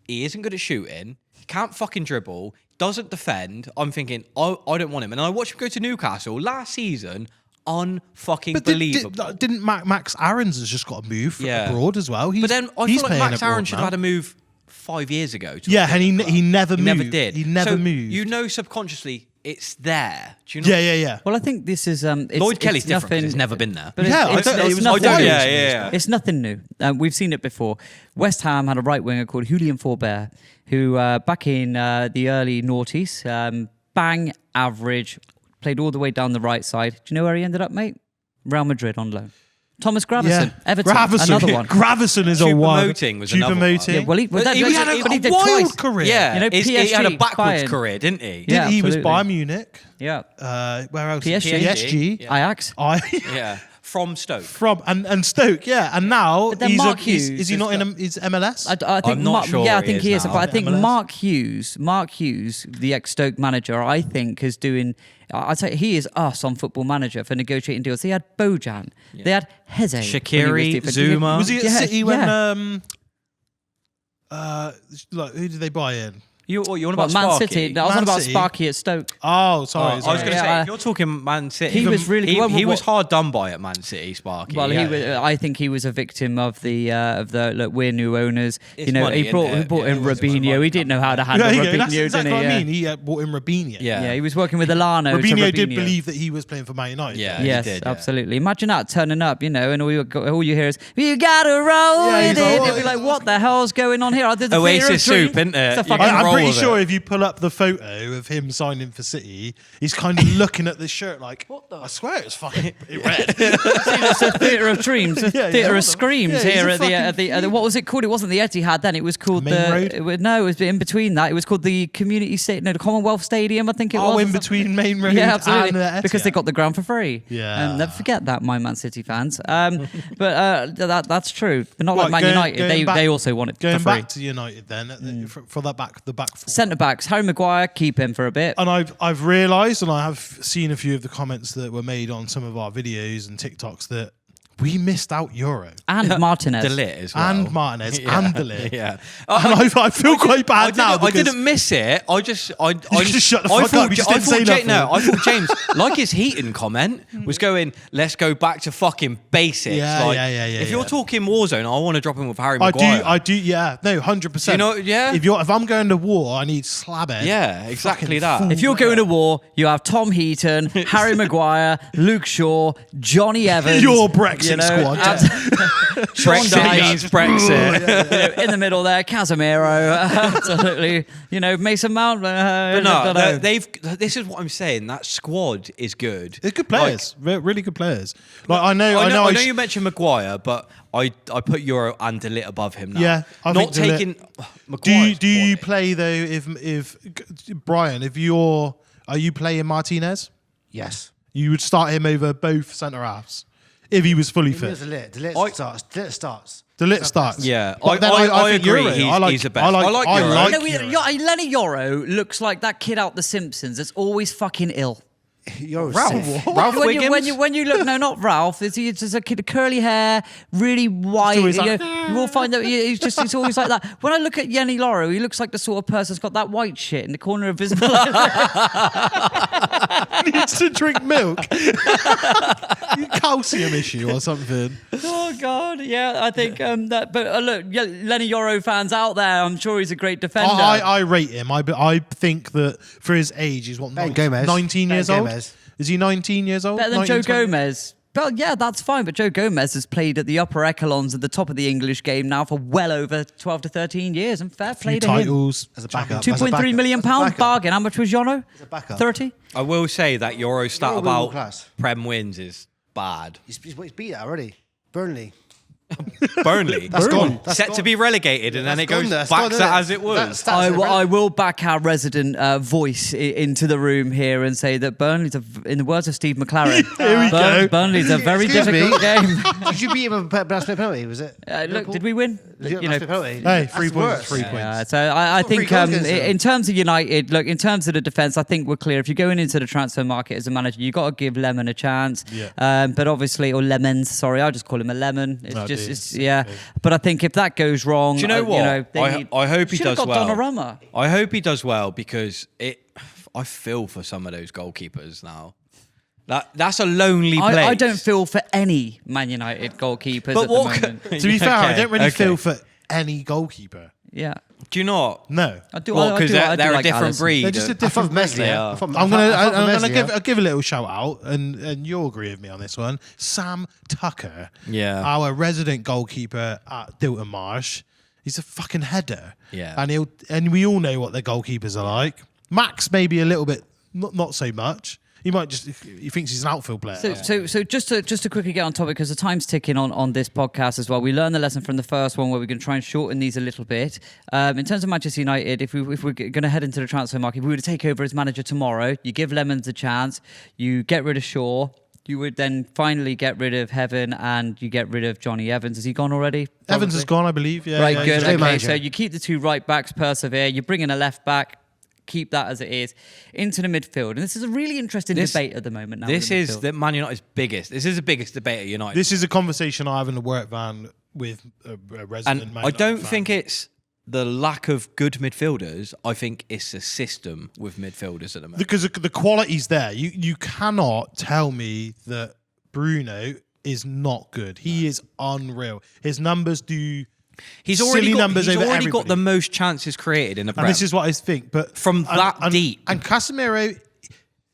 He isn't good at shooting. He can't fucking dribble. Doesn't defend. I'm thinking, I don't want him. And I watched him go to Newcastle last season. Unfucking But believable. didn't Max Aarons has just got a move Yeah. abroad as well? But then I he's feel like playing Max abroad Aaron should now. have had a move 5 years ago. to Yeah, a and different club. he never He moved. never did. He never So moved. You know subconsciously it's there. Do you know? Yeah. Well, I think this is it's, Lloyd Kelly's it's different 'cause nothing, it's never been there. But Yeah, it's, I don't- it's it was nothing wild. new. Yeah. It's nothing new. We've seen it before. West Ham had a right winger called Julian Forbert, who back in the early noughties, bang average, played all the way down the right side. Do you know where he ended up, mate? Real Madrid on loan. Thomas Gravison, Everton, another one. Gravison is a wild. Choupo-Moting was another one. Yeah, well, he had a did wild twice. career. Yeah, You know, he had a PSG, backwards Bayern. career, didn't he? Yeah. He was absolutely. Bayern Munich. Yeah. Where else? PSG. Yeah. Ajax. Yeah. From Stoke. From and Stoke, yeah, and now But then he's Mark is Hughes he is not in his MLS? I think I'm not sure Yeah, I he think is he is. now. But I think MLS. Mark Hughes, the ex-Stoke manager, I think is doing. I'd say he is us on Football Manager for negotiating deals. They had Bojan, they had Heze, when he was Shaqiri, different. Zuma. Was he at Yeah, City when yeah. like, who did they buy in? You on Well, about Man Sparky? City. I was Man on about City? Sparky at Stoke. Oh, sorry. I was going to Yeah, say, if you're talking Man City, he was really he was hard done by at Man City, Sparky. Well, Yeah. I think he was a victim of the look. We're new owners. It's money, he brought isn't it? in Robinho. He didn't know how to handle Robinho, that's exactly didn't he? what I mean. He bought in Robinho. Yeah, he was working with Alano. Robinho did believe that he was playing for Man United. Yeah. Yes, he did, yeah. absolutely. Imagine that turning up, and all you hear is "You gotta roll Yeah, with he's it." like, You'd be like, "What the hell's going on here?" I did the Oasis soup, isn't it? It's a You fucking can I'm roll pretty with sure it. if you pull up the photo of him signing for City, he's kind of looking at this shirt like, what the? I swear it's fucking red. It's a theatre of dreams, a Yeah, theatre yeah. of screams Yeah, he's here a at the what was it called? It wasn't the Etihad then. It was called Main Road? it was in between that. It was called the the Commonwealth Stadium, I think it was. Oh, or in something. between Main Road Yeah, absolutely. and because they Etihad. got the ground for free. Yeah. Never forget that, my Man City fans. But that's true. But not like Right, Man United. going back- They also want it Going for free. back to United then, for the back four. Centre backs, Harry Maguire, keep him for a bit. And I've realised, and I have seen a few of the comments that were made on some of our videos and TikToks that we missed out Euro. And Martinez. Delit as well. And Martinez and Delit. Yeah. And I feel quite bad now. I because didn't miss it. I just shut the fuck up. You just I didn't say thought nothing. I thought James, like his Heaton comment, was going, let's go back to fucking basics. Yeah, like, yeah. If you're talking Warzone, I want to drop in with Harry I Maguire. do, yeah. No, 100%. You know, yeah. If I'm going to war, I need slabhead. Yeah, exactly Fucking that. fool. If you're going to war, you have Tom Heaton, Harry Maguire, Luke Shaw, Johnny Evans. Your Brexit squad. Sean Brexit Dyche. means Brexit. In the middle there, Casemiro. Absolutely. Mason Mount. But no, this is what I'm saying. That squad is good. They're good players. Really good players. Like I know you mentioned Maguire, but I put Euro and Delit above him now. Yeah, I not think Delit- taking. Do you play though? If Brian, are you playing Martinez? Yes. You would start him over both centre halves if he was fully fit. Delit starts. Delit starts. Yeah, But then I think agree. Euro, He's the best. I like Euro. Lenny Yoro looks like that kid out The Simpsons that's always fucking ill. You're Ralph Wiggins. When you look, no, not Ralph. It's just a kid, curly hair, really white. always like, You will find that he's always like that. When I look at Yenny Loro, he looks like the sort of person that's got that white shit in the corner of his mouth. needs to drink milk. Calcium issue or something. Oh God, yeah, I think that. But look, Lenny Yoro fans out there, I'm sure he's a great defender. I rate him. I think that for his age, he's what, Gomez. 19 years Ben old? Gomez. Is he 19 years old? Better than 19, Joe 20? Gomez. Well, yeah, that's fine. But Joe Gomez has played at the upper echelons at the top of the English game now for well over 12 to 13 years. And fair play Few to him. titles. As a backup. £2.3 million bargain. How much was Jono? As a backup. 30? I will say that Euro stat Euro about class. Prem wins is bad. He's beat that already. Burnley. Burnley. That's gone. That's Set gone. to be relegated, and then it That's goes gone. That's back gone, to isn't it? as it was. That's stats I will back our resident voice into the room here and say that Burnley's, in the words of Steve McLaren, Here we go. Burnley's a very Excuse me? difficult game. Did you beat him with a penalty? Was it? Look, did we win? You You know, penalty. Hey, 3 That's points. worse. 3 points. Yeah, so I Got 3 think goals against them. in terms of United, look, in terms of the defence, I think we're clear. If you're going into the transfer market as a manager, you've got to give Lemon a chance. Yeah. But obviously, or Lemons, sorry, I'll just call him a Lemon. It's No, just, dude. it's, yeah. But I think if that goes wrong, Do you know what? they I hope he should have does got well. Donnarumma. I hope he does well because I feel for some of those goalkeepers now. That's a lonely place. I don't feel for any Man United goalkeepers But at what the moment. To be fair, I don't really okay. feel for any goalkeeper. Yeah. Do you not? No. I do. Well, I because do- I do they're a like different Alisson. breed. They're just a I different thought Meslier. They are. I'm gonna give a little shout out, and you'll agree with me on this one. Sam Tucker, our resident goalkeeper at Dilton Marsh, he's a fucking header. Yeah. And we all know what their goalkeepers are like. Max maybe a little bit, not so much. He might he thinks he's an outfield player. So just to quickly get on topic, because the time's ticking on this podcast as well. We learned the lesson from the first one where we're going to try and shorten these a little bit. In terms of Manchester United, if we're going to head into the transfer market, if we were to take over as manager tomorrow, you give Lemons a chance, you get rid of Shaw, you would then finally get rid of Heaven, and you get rid of Johnny Evans. Has he gone already? Evans is gone, I believe. Yeah, Right, yeah, good. he's great Okay, manager. so you keep the two right backs, persevere. You bring in a left back, keep that as it is, into the midfield. And this is a really interesting debate at the moment now. This in the is midfield. the Man United's biggest. This is the biggest debate at United. This is a conversation I have in the work van with a resident and Man I don't United fan. think it's the lack of good midfielders, I think it's a system with midfielders at the moment. Because the quality's there. You cannot tell me that Bruno is not good. He is unreal. His numbers do. He's already numbers got the most chances created in the Prem. And this is what I think. But from that deep. And Casemiro,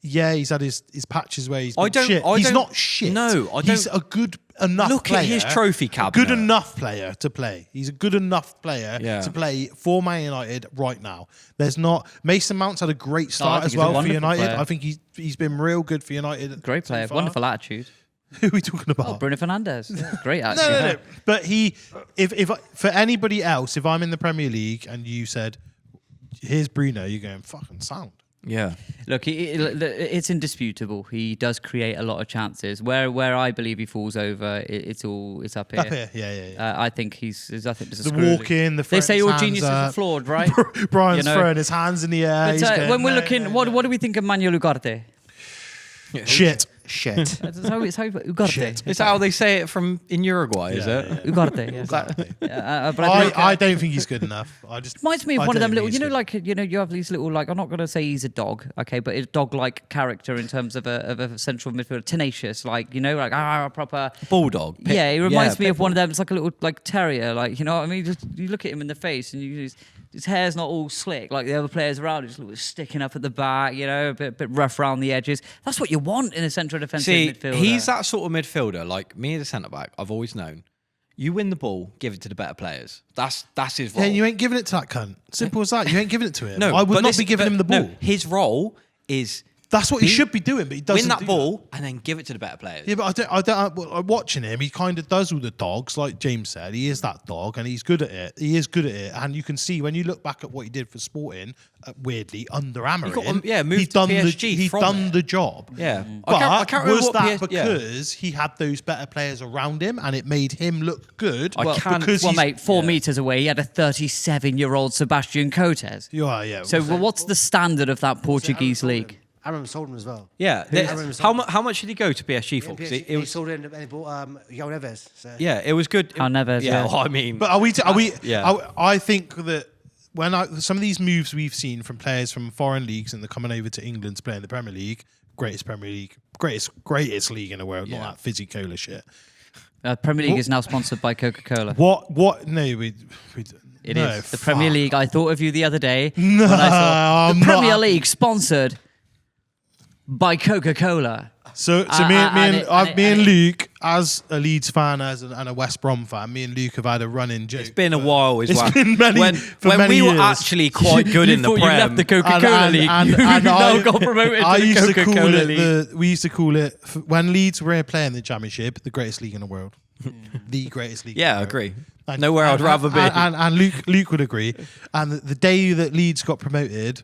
yeah, he's had his patches where he's been shit. He's not shit. No, I don't. He's a good enough Look player. at his trophy cabinet. Good enough player to play. He's a good enough player to play for Man United right now. There's not. Mason Mount's had a great start as well for United. Player. I think he's been real good for United. Great player, wonderful attitude. Who are we talking about? Oh, Bruno Fernandes. Yeah, great attitude. No. But if for anybody else, if I'm in the Premier League and you said, "Here's Bruno," you're going fucking sound. Yeah. Look, it's indisputable. He does create a lot of chances. Where I believe he falls over, it's up here. Up here, yeah. I think there's a The screw. walk in, the They say all all geniuses are flawed, right? Brian's throwing his hands in the air. But He's going, when we're no, looking, no, what do we think of Man Utd? Shit. That's how it's Ugarte. Shit. Is that how they say it from in Uruguay, is it? Yeah. Ugarte, yes. But I don't think he's good enough. I just reminds me of I one of don't them think little, he's good. you have these little, I'm not going to say he's a dog, okay, but a dog-like character in terms of a central midfielder, tenacious, proper Bulldog. Yeah, he reminds me of one of them. It's like a little terrier, you know what I mean? Just, you look at him in the face and his hair's not all slick like the other players around. It's a little sticking up at the back, a bit rough around the edges. That's what you want in a central defensive midfielder. He's that sort of midfielder. Like me as a centre back, I've always known. You win the ball, give it to the better players. That's his role. Yeah, you ain't giving it to that cunt. Simple as that. You ain't giving it to him. No, I would not be giving him the ball. No, his role is That's what he should be doing, but he doesn't win that do ball and then give it to the better players. Yeah, but I'm watching him. He kind of does all the dogs, like James said. He is that dog, and he's good at it. He is good at it, and you can see when you look back at what he did for Sporting, weirdly under Amarin. Moved he's done to PSG he's from done it. the job. Yeah, But I can't remember was what that yeah. because he had those better players around him, and it made him look good? Well, mate, 4 meters away, he had a 37-year-old Sebastian Cotes. Yeah. So, what's the standard of that Portuguese league? Aaron sold him as well. Yeah. How much did he go to PSG for? 'Cause He sold him and he bought João Neves. So. Yeah, it was good. João Neves, yeah. Well, I mean, But are we? Yeah. I think that some of these moves we've seen from players from foreign leagues and they're coming over to England to play in the Premier League, greatest league in the world, not that fizzy cola shit. Premier League is now sponsored by Coca-Cola. What? No, it is. The Premier League, I thought of you the other day. No, when I saw I'm the Premier not. League sponsored by Coca-Cola. So me and Luke, as a Leeds fan and a West Brom fan, me and Luke have had a running joke. it's been a while as well. It's been many when we were years. actually quite good in the You Prem. left the Coca-Cola League. and now got promoted to the Coca-Cola League. We used to call it when Leeds were playing the Championship, the greatest league in the world, the greatest league. Yeah, in I the world. agree. Nowhere I'd rather be. And Luke would agree. And the day that Leeds got promoted,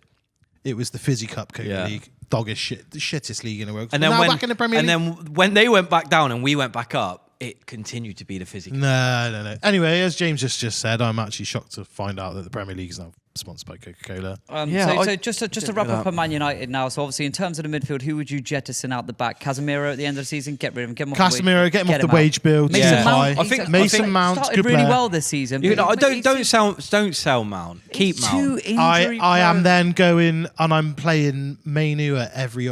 it was the Fizzy Cup Coca League. Doggish shit, the shittest league in the world. And then back in the Premier League. then when they went back down and we went back up, it continued to be the physical. No. Anyway, as James just said, I'm actually shocked to find out that the Premier League is now sponsored by Coca-Cola. So just to wrap up on Man United now. So obviously, in terms of the midfield, who would you jettison out the back? Casemiro at the end of the season, get rid of him. Get him off Casemiro, get him off the out. wage bill. Mason Too Mount, high. I think Mason Mount's started good really player. well this season. You know, but don't sell Mount. Keep Mount. I am then going and I'm playing Mainu at every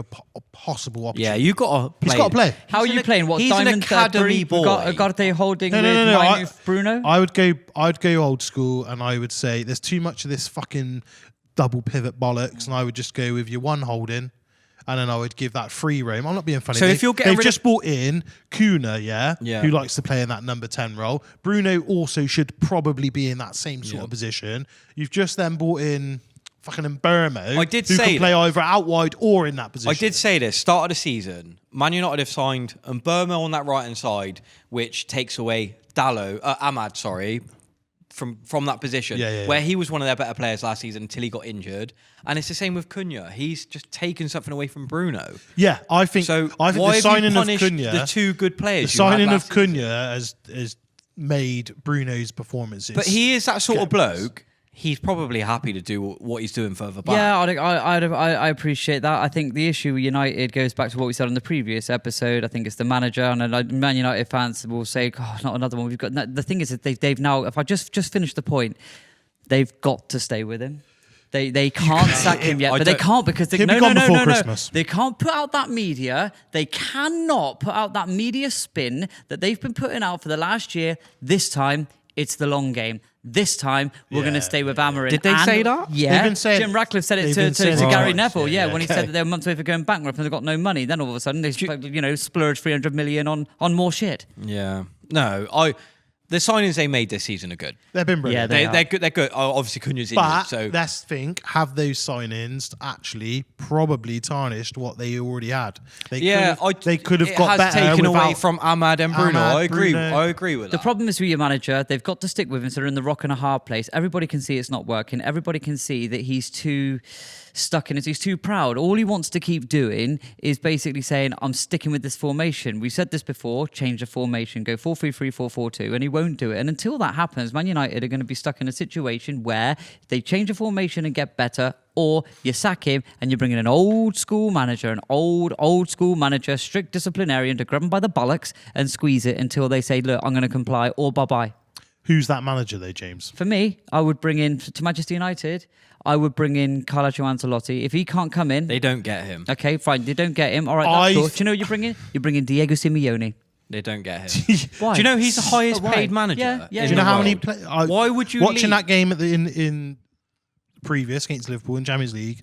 possible option. Yeah, you got to play. He's got to play. How are you playing? What he's an Diamond academy boy. Ugarte holding No. with Mainu, Bruno? I'd go old school and I would say there's too much of this fucking double pivot bollocks and I would just go with your one holding and then I would give that free roam. I'm not being funny. So if you're getting they've rid just bought in Kuna, Yeah. who likes to play in that number 10 role. Bruno also should probably be in that same sort of position. You've just then bought in fucking Mbermo, I did who say can play either out wide or in that position. I did say this, start of the season, Man United have signed Mbermo on that right-hand side, which takes away Ahmad, from that position, where he was one of their better players last season until he got injured. And it's the same with Cunha. He's just taken something away from Bruno. Yeah, I think So the why signing have you of punished Cunha, the two good players? the signing of Cunha Cunha has made Bruno's performances. But he is that sort of bloke. He's probably happy to do what he's doing further back. Yeah, I appreciate that. I think the issue with United goes back to what we said on the previous episode. I think it's the manager, and Man United fans will say, "God, not another one." We've got the thing is that they've now. If I just finish the point, They've got to stay with him. They can't sack him yet, but they can't because He'll be gone before Christmas. They can't put out that media. They cannot put out that media spin that they've been putting out for the last year. This time, it's the long game. This time, we're going to stay with Amarin. Did they say that? Yeah. They've been saying- Jim Ratcliffe said it to Gary Neville, when he said that they were months away from going bankrupt and they've got no money. Then all of a sudden, they splurge 300 million on more shit. Yeah. No, the signings they made this season are good. They've been brilliant. Yeah, They're good. They're good. Obviously, Cunha's injured, But so let's think, have those signings actually probably tarnished what they already had? They could have got better. It has taken away without from Ahmad and Bruno. Ahmad, I agree. Bruno. I agree with that. The problem is with your manager, they've got to stick with him, so they're in the rock and a hard place. Everybody can see it's not working. Everybody can see that he's too stuck in it. He's too proud. All he wants to keep doing is basically saying, I'm sticking with this formation. We said this before, change the formation, go 4-3-3, 4-4-2, and he won't do it. And until that happens, Man United are going to be stuck in a situation where they change the formation and get better, or you sack him and you bring in an old school manager, strict disciplinarian to grab him by the bollocks and squeeze it until they say, look, I'm going to comply, or bye-bye. Who's that manager though, James? For me, I would bring in, to Manchester United, I would bring in Carlo Ancelotti. If he can't come in... They don't get him. Okay, fine, they don't get him. All right, that's cool. Do you know what you bring in? You bring in Diego Simeone. They don't get him. Why? Do you know he's the highest Why? paid manager? Yeah. Do you know how many? Why would you watching leave? that game in previous against Liverpool in Champions League?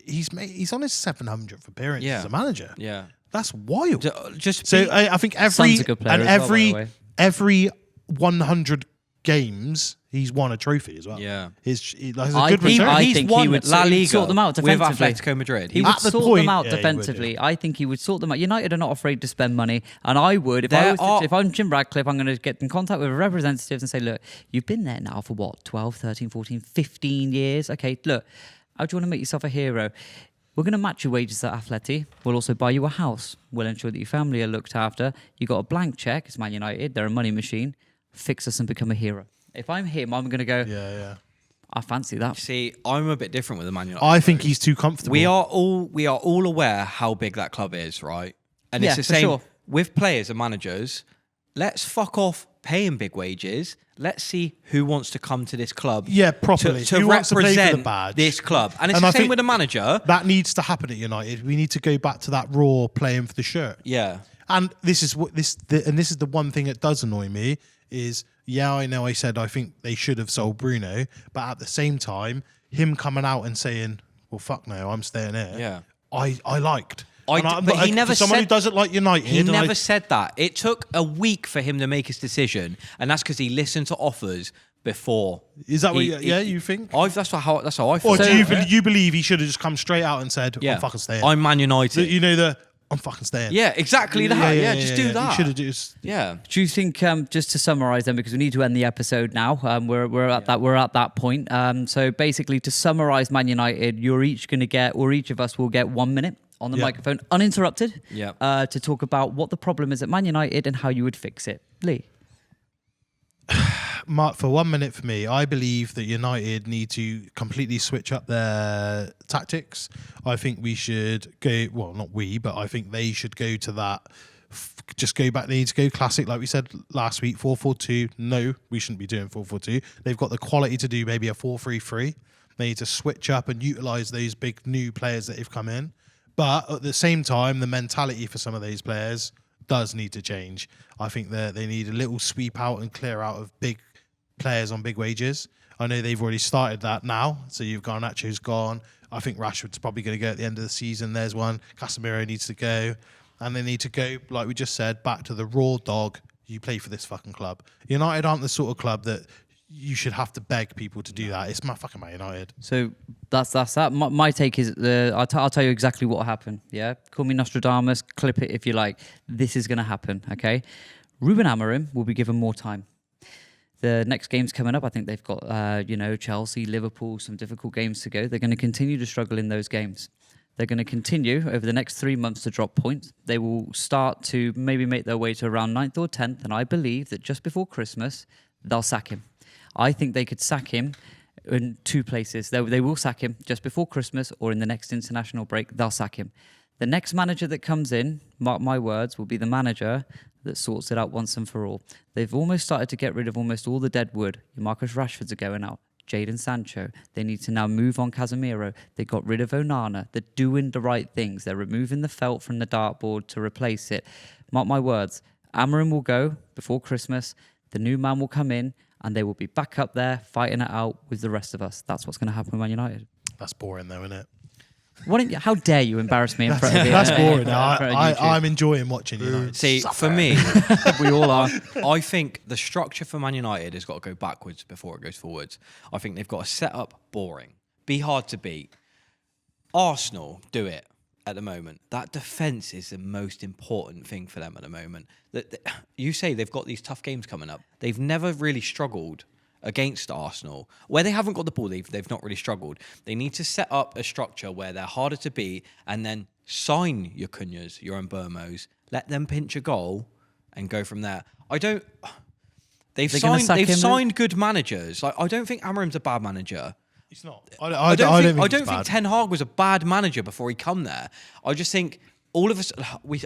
He's on his 700th appearance as a manager. Yeah, that's wild. I think Son's a good player every 100 games he's won a trophy as well. Yeah, that's a good return. I think he would La Liga sort them out defensively. with Atletico Madrid. He would sort them out defensively. I think he would sort them out. United are not afraid to spend money, and I would if I'm Jim Ratcliffe, I'm going to get in contact with representatives and say, look, you've been there now for what, 12, 13, 14, 15 years. Okay, look, how do you want to make yourself a hero? We're going to match your wages at Atleti. We'll also buy you a house. We'll ensure that your family are looked after. You got a blank check. It's Man United. They're a money machine. Fix us and become a hero. If I'm him, I'm going to go, I fancy that. See, I'm a bit different with the Man United. I think he's too comfortable. We are all aware how big that club is, right? And it's the same with players and managers. Let's fuck off paying big wages. Let's see who wants to come to this club. Yeah, properly. To who wants to play for the represent badge? this club. And it's the same with the manager. That needs to happen at United. We need to go back to that raw playing for the shirt. Yeah. And this is the one thing that does annoy me is, I know I said I think they should have sold Bruno, but at the same time, him coming out and saying, well, fuck no, I'm staying here. Yeah. I liked. But he never for someone said, who doesn't like United. He never said that. It took a week for him to make his decision, and that's because he listened to offers before. Is that what you think? That's how I feel. Or do you believe he should have just come straight out and said, I'm fucking staying? I'm Man United. I'm fucking staying. Yeah, exactly that. Yeah, just do that. You should have just. Yeah. Do you think, just to summarise then, because we need to end the episode now, we're at that point. So basically, to summarise Man United, each of us will get 1 minute on the microphone, uninterrupted, to talk about what the problem is at Man United and how you would fix it. Lee. Mark, for 1 minute for me, I believe that United need to completely switch up their tactics. I think we should go, well, not we, but I think they should go to that, just go back, they need to go classic, like we said last week, 4-4-2. No, we shouldn't be doing 4-4-2. They've got the quality to do maybe a 4-3-3. They need to switch up and utilise those big new players that have come in. But at the same time, the mentality for some of these players does need to change. I think that they need a little sweep out and clear out of big players on big wages. I know they've already started that now. So you've got Garnacho's gone. I think Rashford's probably going to go at the end of the season. There's one. Casemiro needs to go. And they need to go, like we just said, back to the raw dog. You play for this fucking club. United aren't the sort of club that you should have to beg people to do that. It's my fucking Man United. So that's that. My take is, I'll tell you exactly what happened. Yeah, call me Nostradamus, clip it if you like. This is going to happen. Okay, Ruben Amorim will be given more time. The next game's coming up. I think they've got Chelsea, Liverpool, some difficult games to go. They're going to continue to struggle in those games. They're going to continue over the next 3 months to drop points. They will start to maybe make their way to around 9th or 10th, and I believe that just before Christmas they'll sack him. I think they could sack him in two places. They will sack him just before Christmas or in the next international break. They'll sack him. The next manager that comes in, mark my words, will be the manager that sorts it out once and for all. They've almost started to get rid of almost all the dead wood. Your Marcus Rashfords are going out. Jadon Sancho. They need to now move on Casemiro. They got rid of Onana. They're doing the right things. They're removing the felt from the dartboard to replace it. Mark my words, Amorim will go before Christmas. The new man will come in and they will be back up there fighting it out with the rest of us. That's what's going to happen with Man United. That's boring though, isn't it? How dare you embarrass me in front of you? That's boring. I'm enjoying watching United. See, suffer. for me, We all are. I think the structure for Man United has got to go backwards before it goes forwards. I think they've got to set up boring, be hard to beat. Arsenal do it at the moment. That defence is the most important thing for them at the moment. You say they've got these tough games coming up. They've never really struggled against Arsenal. Where they haven't got the ball, they've not really struggled. They need to set up a structure where they're harder to beat and then sign your Cunhas, your Mbeumo's, let them pinch a goal and go from there. They've signed good managers. Like, I don't think Amorim's a bad manager. He's not. I don't think Ten Hag was a bad manager before he come there. I just think all of us.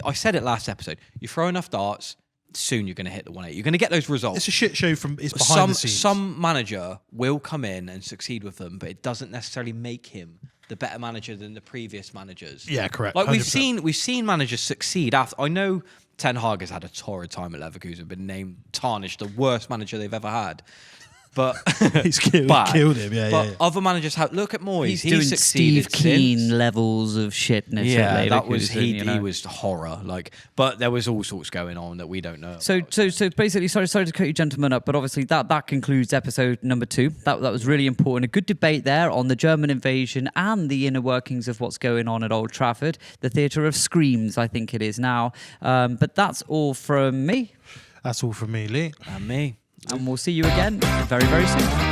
I said it last episode. You throw enough darts, soon you're going to hit the 1-8. You're going to get those results. It's a shit show it's behind the scenes. Some manager will come in and succeed with them, but it doesn't necessarily make him the better manager than the previous managers. Yeah, correct. Like 100%. we've seen managers succeed after. I know Ten Hag has had a torrid time at Leverkusen, been named tarnished the worst manager they've ever had. But he's killed him. Yeah, other managers have. Look at Moyes. He's doing Steve Keane levels of shitness. Yeah, that was he was horror. But there was all sorts going on that we don't know. So basically, sorry to cut you gentlemen up, but obviously that concludes episode number 2. That was really important. A good debate there on the German invasion and the inner workings of what's going on at Old Trafford, the theatre of screams, I think it is now. But that's all from me. That's all from me, Lee. And me. And we'll see you again very, very soon.